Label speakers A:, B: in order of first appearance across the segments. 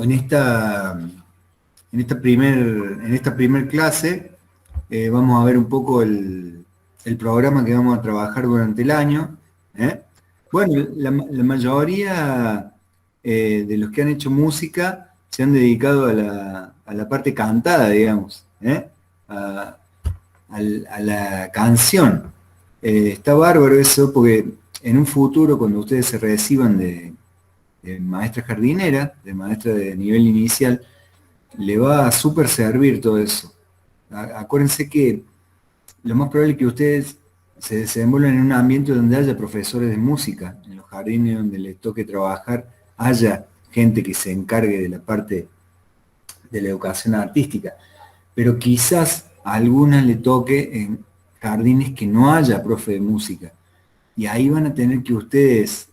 A: En esta primer clase vamos a ver un poco el programa que vamos a trabajar durante el año. ¿eh? Bueno, la mayoría de los que han hecho música se han dedicado a la parte cantada, digamos, a, a la canción. Está bárbaro eso porque en un futuro, cuando ustedes se reciban de maestra jardinera, de maestra de nivel inicial, le va a súper servir todo eso. Acuérdense que lo más probable es que ustedes se desenvuelvan en un ambiente donde haya profesores de música, en los jardines donde les toque trabajar, haya gente que se encargue de la parte de la educación artística, pero quizás a algunas le toque en jardines que no haya profe de música. Y ahí van a tener que ustedes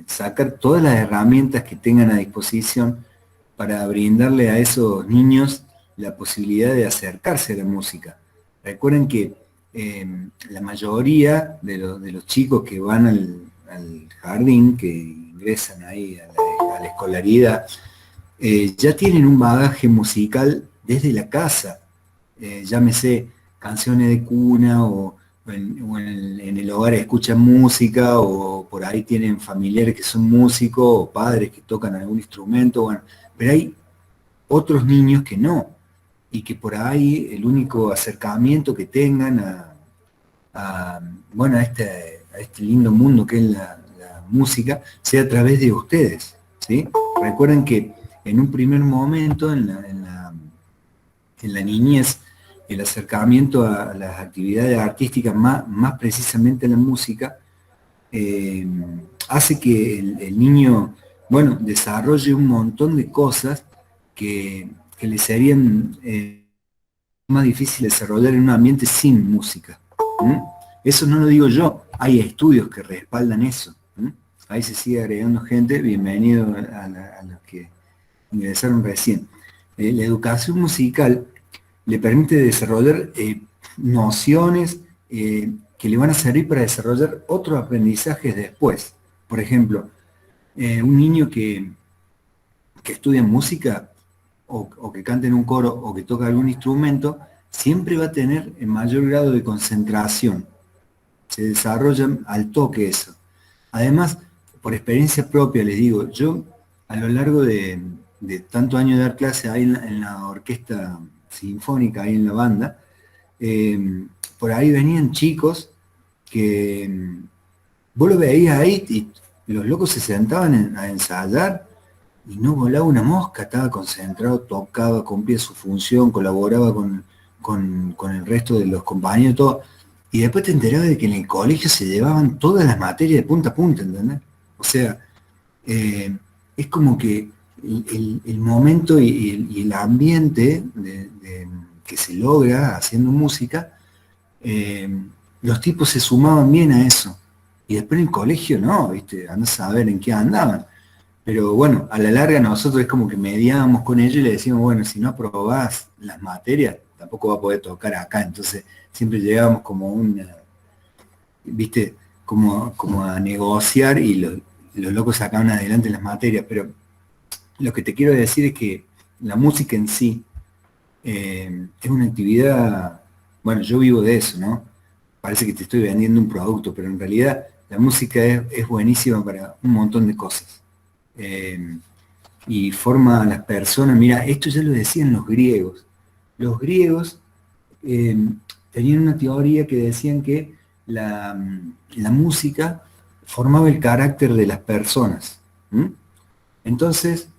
A: sacar todas las herramientas que tengan a disposición para brindarle a esos niños la posibilidad de acercarse a la música. Recuerden que la mayoría de los chicos que van al jardín, que ingresan ahí a la escolaridad, ya tienen un bagaje musical desde la casa, llámese canciones de cuna o en el hogar escuchan música o por ahí tienen familiares que son músicos o padres que tocan algún instrumento, bueno, pero hay otros niños que no y que por ahí el único acercamiento que tengan bueno, a este lindo mundo que es la música sea a través de ustedes, ¿sí? Recuerden que en un primer momento en la niñez, el acercamiento a las actividades artísticas, más precisamente a la música, hace que el niño, bueno, desarrolle un montón de cosas que le serían más difíciles desarrollar en un ambiente sin música. ¿Mm? Eso no lo digo yo, hay estudios que respaldan eso. ¿Mm? Ahí se sigue agregando gente, bienvenido a los que ingresaron recién. La educación musical le permite desarrollar nociones que le van a servir para desarrollar otros aprendizajes después. Por ejemplo, un niño que estudia música o que canta en un coro o que toca algún instrumento, siempre va a tener el mayor grado de concentración. Se desarrolla al toque eso. Además, por experiencia propia, les digo, yo a lo largo de tantos años de dar clase ahí en la orquesta sinfónica, ahí en la banda, por ahí venían chicos que vos lo veías ahí y los locos se sentaban a ensayar y no volaba una mosca, estaba concentrado, tocaba, cumplía su función, colaboraba con el resto de los compañeros, todo. Y después te enterabas de que en el colegio se llevaban todas las materias de punta a punta, ¿entendés? O sea, es como que el momento y el ambiente que se logra haciendo música, eh, los tipos se sumaban bien a eso. Y después en el colegio no, ¿viste? Andás a ver en qué andaban. Pero bueno, a la larga nosotros es como que mediábamos con ellos y le decíamos, bueno, si no aprobás las materias, tampoco va a poder tocar acá. Entonces siempre llegábamos como viste, como a negociar y los locos sacaban adelante las materias. Pero lo que te quiero decir es que la música en sí es una actividad, bueno, yo vivo de eso, ¿no? Parece que te estoy vendiendo un producto, pero en realidad la música es buenísima para un montón de cosas. Eh, y forma a las personas. Mira, esto ya lo decían los griegos. Los griegos eh, tenían una teoría que decían que la música formaba el carácter de las personas. ¿Mm? Entonces,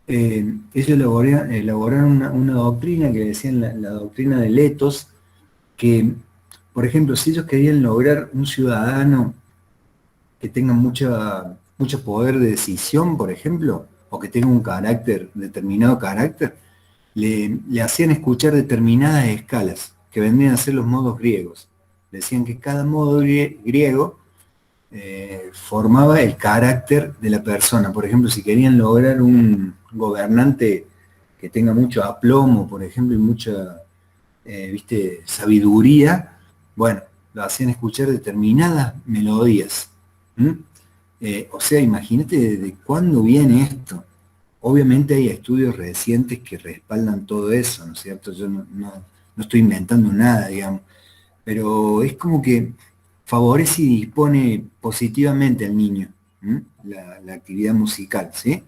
A: ellos elaboraron una doctrina que decían la doctrina de Letos, que, por ejemplo, si ellos querían lograr un ciudadano que tenga mucho poder de decisión, por ejemplo, o que tenga un carácter, determinado carácter, le hacían escuchar determinadas escalas, que vendrían a ser los modos griegos. Decían que cada modo griego formaba el carácter de la persona. Por ejemplo, si querían lograr un gobernante que tenga mucho aplomo, por ejemplo, y mucha viste, sabiduría, bueno, lo hacían escuchar determinadas melodías. ¿Mm? O sea, imagínate de cuándo viene esto. Obviamente hay estudios recientes que respaldan todo eso, ¿no es cierto? Yo no estoy inventando nada, digamos, pero es como que favorece y dispone positivamente al niño, ¿m? La actividad musical, ¿sí?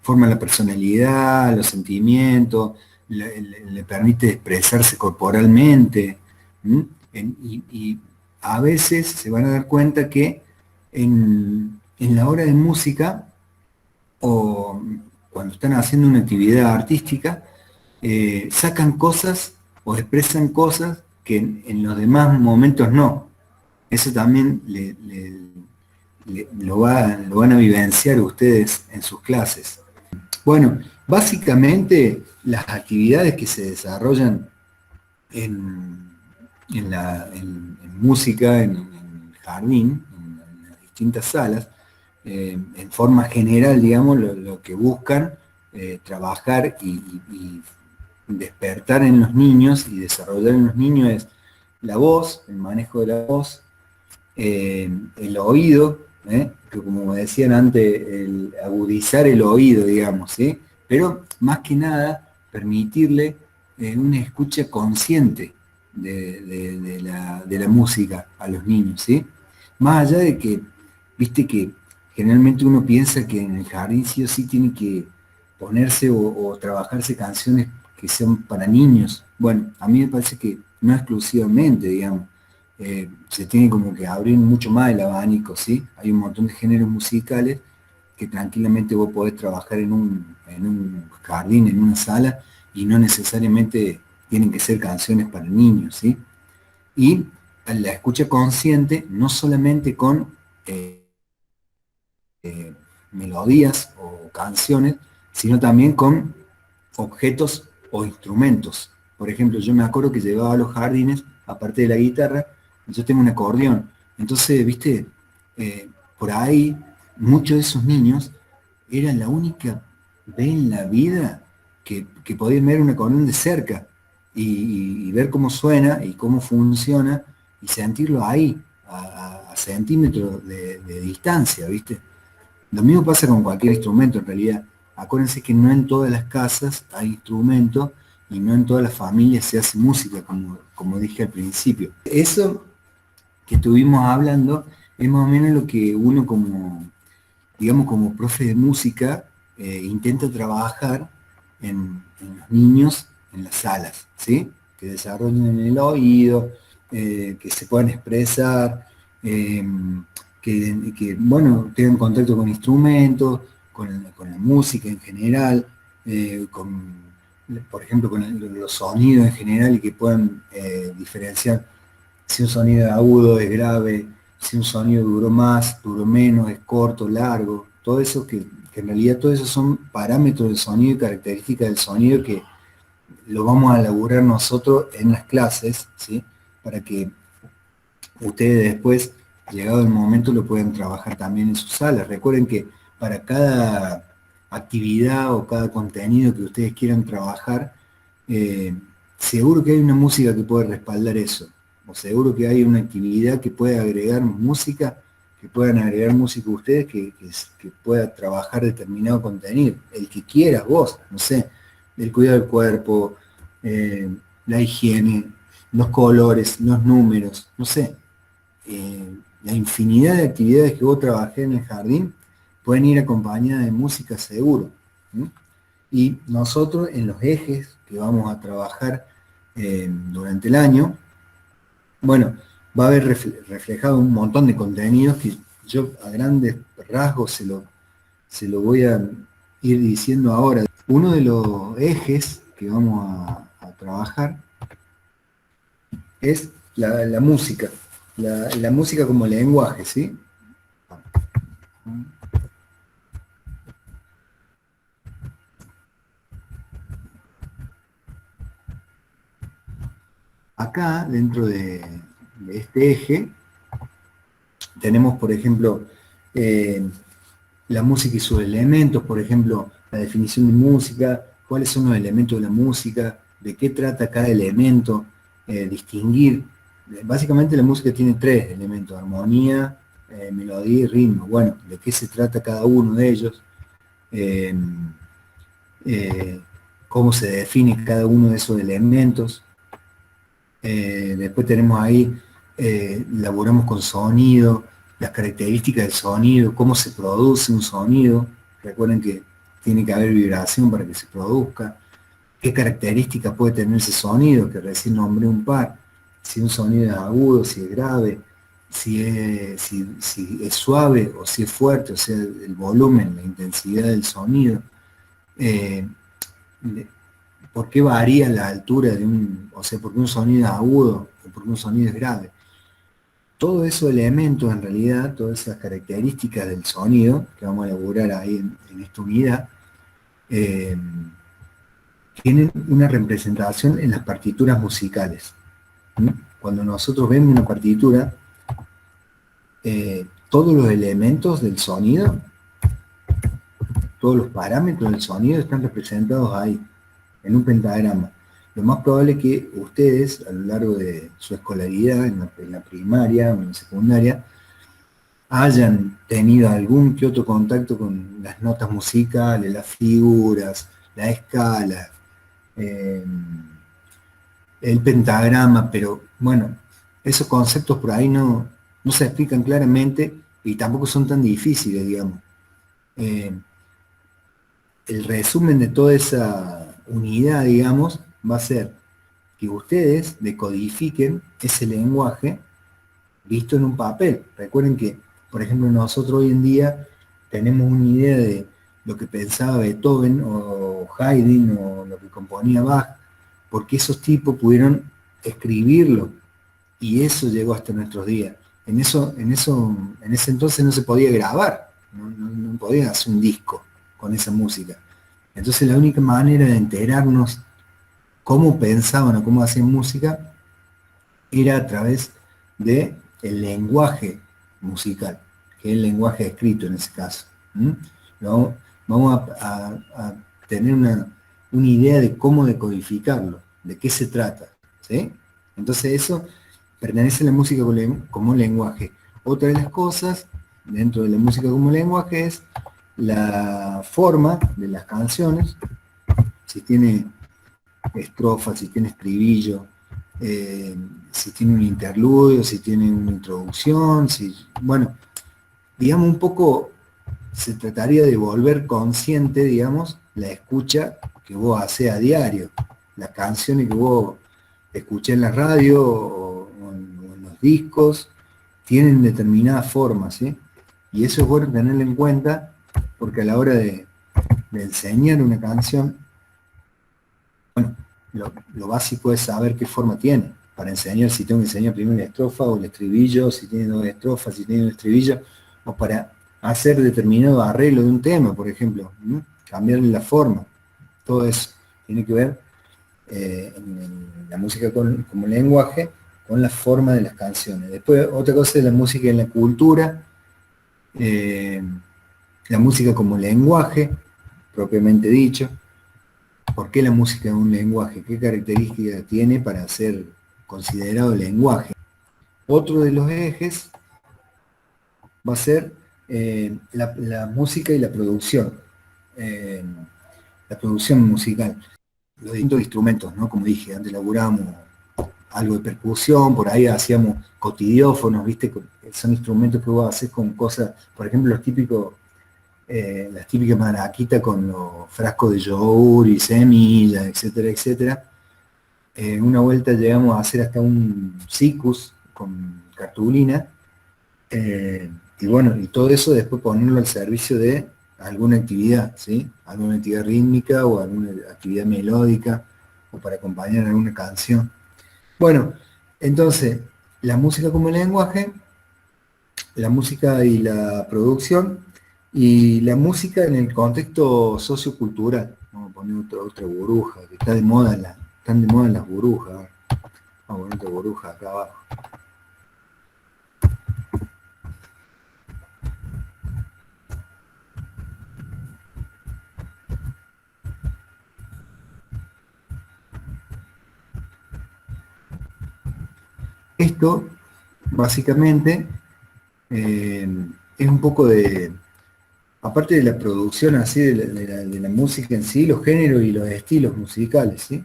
A: Forma la personalidad, los sentimientos, le permite expresarse corporalmente, ¿m? Y a veces se van a dar cuenta que en la hora de música o cuando están haciendo una actividad artística, sacan cosas o expresan cosas que en los demás momentos no. Eso también lo van a vivenciar ustedes en sus clases. Bueno, básicamente las actividades que se desarrollan en, en música, en el jardín, en las distintas salas, en forma general, digamos, lo que buscan trabajar y despertar en los niños y desarrollar en los niños es la voz, el manejo de la voz, el oído, que como decían antes, el agudizar el oído, digamos, ¿sí? Pero más que nada permitirle una escucha consciente de la música a los niños, ¿sí? Más allá de que, viste que generalmente uno piensa que en el jardín sí o sí tiene que ponerse o trabajarse canciones que sean para niños. Bueno, a mí me parece que no exclusivamente, digamos, se tiene como que abrir mucho más el abanico, ¿sí? Hay un montón de géneros musicales que tranquilamente vos podés trabajar en un jardín, en una sala, y no necesariamente tienen que ser canciones para niños, ¿sí? Y la escucha consciente, no solamente con eh, melodías o canciones, sino también con objetos o instrumentos. Por ejemplo, yo me acuerdo que llevaba a los jardines, aparte de la guitarra, yo tengo un acordeón. Entonces, viste, por ahí muchos de esos niños eran la única vez en la vida que podían ver un acordeón de cerca y ver cómo suena y cómo funciona y sentirlo ahí, a centímetros de distancia, ¿viste? Lo mismo pasa con cualquier instrumento en realidad. Acuérdense que no en todas las casas hay instrumentos y no en todas las familias se hace música, como dije al principio. Eso que estuvimos hablando es más o menos lo que uno como, digamos, como profe de música intenta trabajar en los niños en las salas, ¿sí? Que desarrollen el oído, que se puedan expresar, eh, bueno, tengan contacto con instrumentos, con la música en general, por ejemplo, con los sonidos en general y que puedan diferenciar si un sonido agudo es grave, si un sonido duró más, duró menos, es corto, largo, todo eso que en realidad todo eso son parámetros del sonido y características del sonido que lo vamos a elaborar nosotros en las clases, ¿sí? Para que ustedes después, llegado el momento, lo puedan trabajar también en sus salas. Recuerden que para cada actividad o cada contenido que ustedes quieran trabajar, eh, seguro que hay una música que puede respaldar eso. O seguro que hay una actividad que puede agregar música, que puedan agregar música ustedes que pueda trabajar determinado contenido. El que quieras vos, no sé, el cuidado del cuerpo, la higiene, los colores, los números, no sé, la infinidad de actividades que vos trabajé en el jardín pueden ir acompañadas de música seguro. ¿Sí? Y nosotros en los ejes que vamos a trabajar durante el año, bueno, va a haber reflejado un montón de contenidos que yo a grandes rasgos se lo voy a ir diciendo ahora. Uno de los ejes que vamos a trabajar es la música, la música como lenguaje, ¿sí? Acá, dentro de este eje, tenemos, por ejemplo, la música y sus elementos, por ejemplo, la definición de música, cuáles son los elementos de la música, de qué trata cada elemento, distinguir. Básicamente la música tiene tres elementos: armonía, melodía y ritmo. Bueno, de qué se trata cada uno de ellos. eh, eh, cómo se define cada uno de esos elementos. Después tenemos ahí, elaboramos con sonido, las características del sonido, cómo se produce un sonido. Recuerden que tiene que haber vibración para que se produzca. ¿Qué características puede tener ese sonido? Que recién nombré un par. Si un sonido es agudo, si es grave, si es suave o si es fuerte, o sea, el volumen, la intensidad del sonido. Eh, ¿Por qué varía la altura de o sea, por qué un sonido es agudo o por qué un sonido es grave? Todos esos elementos, en realidad, todas esas características del sonido, que vamos a elaborar ahí en esta unidad, eh, tienen una representación en las partituras musicales. ¿Mm? Cuando nosotros vemos una partitura, todos los elementos del sonido, todos los parámetros del sonido están representados ahí, en un pentagrama. Lo más probable es que ustedes, a lo largo de su escolaridad, en la primaria o en la secundaria, hayan tenido algún que otro contacto con las notas musicales, las figuras, la escala, eh, el pentagrama, pero bueno, esos conceptos por ahí no se explican claramente y tampoco son tan difíciles, digamos. Eh, el resumen de toda esa unidad, digamos, va a ser que ustedes decodifiquen ese lenguaje visto en un papel. Recuerden que, por ejemplo, nosotros hoy en día tenemos una idea de lo que pensaba Beethoven o Haydn o lo que componía Bach, porque esos tipos pudieron escribirlo y eso llegó hasta nuestros días. En ese entonces no se podía grabar, no podía hacer un disco con esa música. Entonces la única manera de enterarnos cómo pensaban o cómo hacían música era a través de el lenguaje musical, que es el lenguaje escrito en ese caso. ¿Mm? ¿No? Vamos a tener una idea de cómo decodificarlo, de qué se trata. ¿Sí? Entonces eso pertenece a la música como lenguaje. Otra de las cosas dentro de la música como lenguaje es la forma de las canciones, si tiene estrofa, si tiene estribillo, si tiene un interludio, si tiene una introducción, bueno, digamos un poco se trataría de volver consciente, digamos, la escucha que vos haces a diario, las canciones que vos escuchás en la radio o en los discos, tienen determinadas formas, ¿sí? Y eso es bueno tenerlo en cuenta porque a la hora de enseñar una canción, bueno, lo básico es saber qué forma tiene, para enseñar si tengo que enseñar primero la estrofa o el estribillo, si tiene dos estrofas, si tiene un estribillo, o para hacer determinado arreglo de un tema, por ejemplo, ¿no? Cambiarle la forma, todo eso tiene que ver en la música como lenguaje con la forma de las canciones. Después, otra cosa es la música en la cultura, eh, la música como lenguaje, propiamente dicho. ¿Por qué la música es un lenguaje? ¿Qué características tiene para ser considerado lenguaje? Otro de los ejes va a ser la música y eh, la producción musical. Los distintos instrumentos, ¿no? Como dije, antes laburábamos algo de percusión, por ahí hacíamos cotidiófonos, ¿viste? Son instrumentos que vos haces con cosas, por ejemplo, las típicas maraquitas con los frascos de yogur y semillas, etcétera, etcétera. Una vuelta llegamos a hacer hasta un sikus con cartulina, y bueno, y todo eso después ponerlo al servicio de alguna actividad, ¿sí? Alguna actividad rítmica o alguna actividad melódica o para acompañar alguna canción. Bueno, entonces, la música como lenguaje, la música y la producción, y la música en el contexto sociocultural. Vamos a poner otra burbuja, que está de moda, están de moda las burbujas. Vamos a poner otra burbuja acá abajo. Esto, básicamente, es un poco de aparte de la producción así de la música en sí, los géneros y los estilos musicales, ¿sí?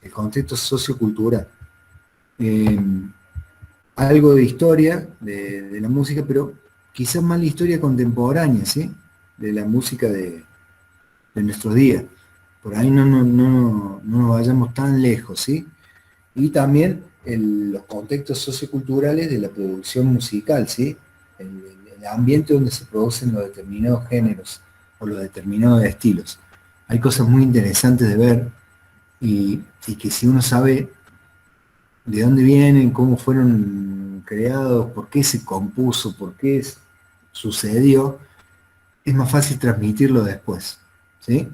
A: El contexto sociocultural. Eh, Algo de historia de la música, pero quizás más la historia contemporánea, ¿sí? De la música de nuestros días. Por ahí no nos vayamos tan lejos, ¿sí? Y también los contextos socioculturales de la producción musical, ¿sí? El ambiente donde se producen los determinados géneros o los determinados estilos. Hay cosas muy interesantes de ver y que si uno sabe de dónde vienen, cómo fueron creados, por qué se compuso, por qué sucedió, es más fácil transmitirlo después, ¿sí?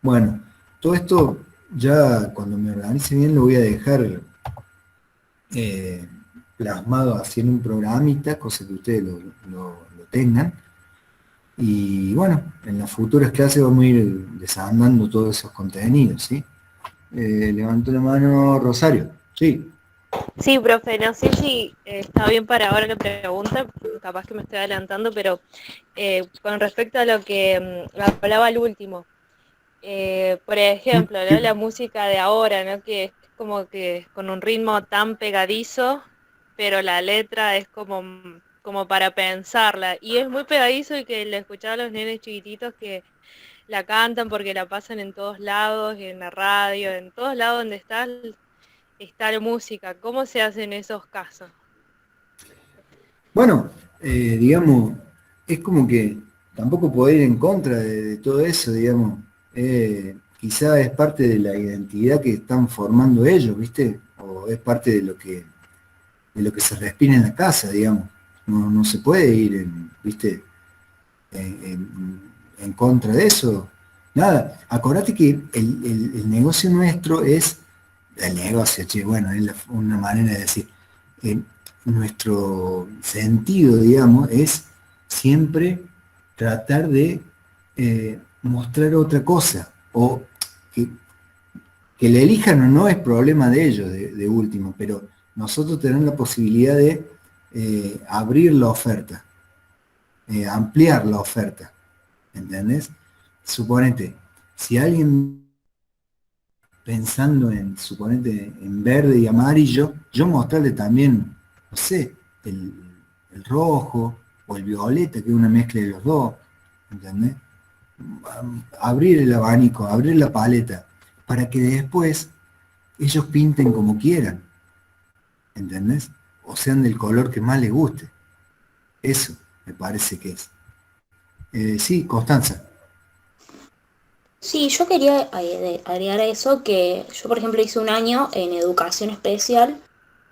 A: Bueno, todo esto ya cuando me organice bien lo voy a dejar eh, plasmado así en un programita, cosa que ustedes lo tengan. Y bueno, en las futuras clases vamos a ir desandando todos esos contenidos, ¿sí? Levantó la mano Rosario. Sí.
B: Sí, profe, no sé si está bien para ahora la pregunta, capaz que me estoy adelantando, pero con respecto a lo que hablaba al último, por ejemplo, ¿no? La música de ahora, ¿no? Que es como que con un ritmo tan pegadizo, pero la letra es como para pensarla, y es muy pegadizo y que le escuchaba a los nenes chiquititos que la cantan porque la pasan en todos lados, en la radio, en todos lados donde está la música. ¿Cómo se hace en esos casos?
A: Bueno, digamos, es como que tampoco poder ir en contra de todo eso, digamos. Quizá es parte de la identidad que están formando ellos, ¿viste? O es parte de lo que se respira en la casa, digamos. No se puede ir, ¿viste? En contra de eso. Nada, acordate que el negocio nuestro es, el negocio, che, bueno, es una manera de decir, eh, nuestro sentido, digamos, es siempre tratar de mostrar otra cosa, o que, que le elijan o no es problema de ellos, de último, pero nosotros tenemos la posibilidad de abrir la oferta, ampliar la oferta. ¿Entendés? Suponete, si alguien pensando en, suponete, en verde y amarillo, yo mostrarle también, no sé, el, el rojo o el violeta, que es una mezcla de los dos, ¿entendés? Abrir el abanico, abrir la paleta, para que después ellos pinten como quieran, ¿entendés? O sean del color que más les guste. Eso me parece que es. Sí, Constanza.
C: Sí, yo quería agregar a eso que yo, por ejemplo, hice un año en educación especial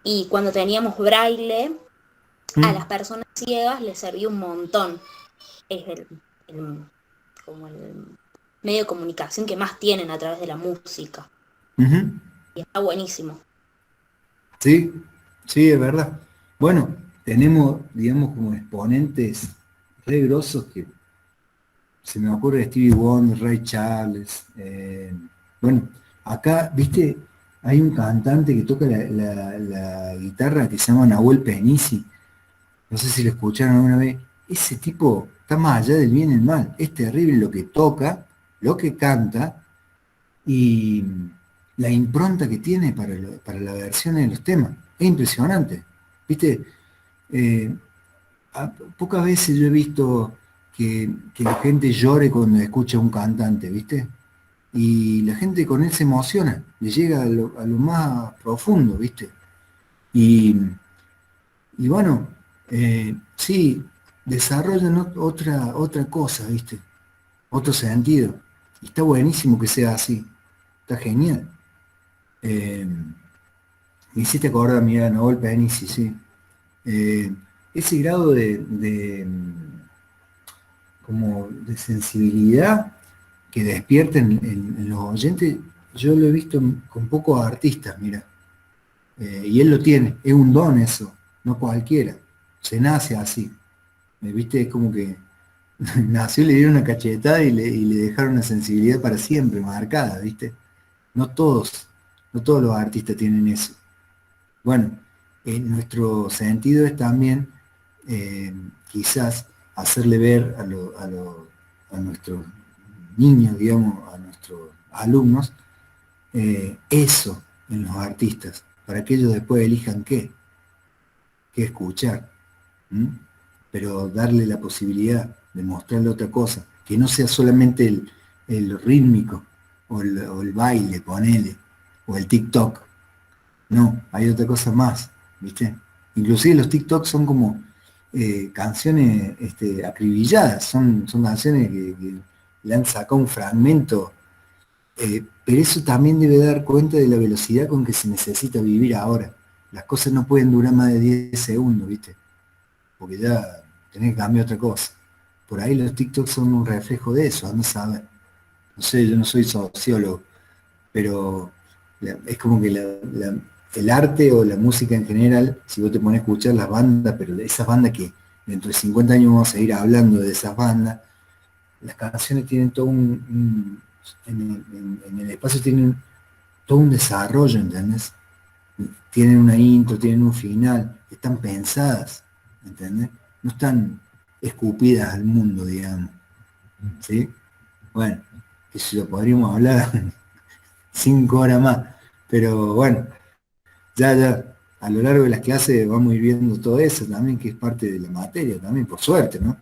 C: y cuando teníamos braille, a las
A: ¿Mm?
C: personas ciegas les servía un montón. Es el- como el medio de comunicación que más tienen a través de la música.
A: Ujú.
C: Y está buenísimo.
A: Sí, sí, es verdad. Bueno, tenemos, digamos, como exponentes re grosos que se me ocurre Stevie Wonder, Ray Charles. Bueno, acá, viste, hay un cantante que toca la guitarra que se llama Nahuel Penisi. No sé si lo escucharon alguna vez. Ese tipo está más allá del bien y el mal. Es terrible lo que toca, lo que canta y la impronta que tiene para la versión de los temas. Es impresionante. ¿Viste? Eh, Pocas veces yo he visto que la gente llore cuando escucha a un cantante, ¿viste? Y la gente con él se emociona, le llega a lo más profundo, ¿viste? Y, y bueno, sí, desarrollan otra cosa, ¿viste? Otro sentido. Y está buenísimo que sea así. Está genial. Eh, Me hiciste acordar, mira, Nahuel Penisi, sí. Eh, Ese grado como de sensibilidad que despierten en los oyentes, yo lo he visto con pocos artistas, mira. Y él lo tiene, es un don eso, no cualquiera. Se nace así. ¿Viste? Es como que nació, le dieron una cachetada y le dejaron una sensibilidad para siempre, marcada, ¿viste? No todos, no todos los artistas tienen eso. Bueno, nuestro sentido es también quizás hacerle ver a nuestros niños, digamos, a nuestros alumnos, eso en los artistas, para que ellos después elijan qué escuchar. ¿Mm? Pero darle la posibilidad de mostrarle otra cosa, que no sea solamente el rítmico o el baile, ponele, o el TikTok. No, hay otra cosa más, ¿viste? Inclusive los TikTok son como canciones acribilladas, son canciones que le han sacado un fragmento, pero eso también debe dar cuenta de la velocidad con que se necesita vivir ahora. Las cosas no pueden durar más de 10 segundos, ¿viste? Porque ya tenés que cambiar otra cosa. Por ahí los TikToks son un reflejo de eso, anda a saber. No sé, yo no soy sociólogo, pero es como que el arte o la música en general, si vos te pones a escuchar las bandas, pero de esas bandas que dentro de 50 años vamos a seguir hablando de esas bandas, las canciones tienen todo en el espacio tienen todo un desarrollo, ¿entendés? Tienen una intro, tienen un final, están pensadas, ¿entendés? No están escupidas al mundo, digamos. ¿Sí? Bueno, que si lo podríamos hablar 5 horas más, pero bueno, ya, a lo largo de las clases vamos a ir viendo todo eso también, que es parte de la materia también, por suerte, ¿no?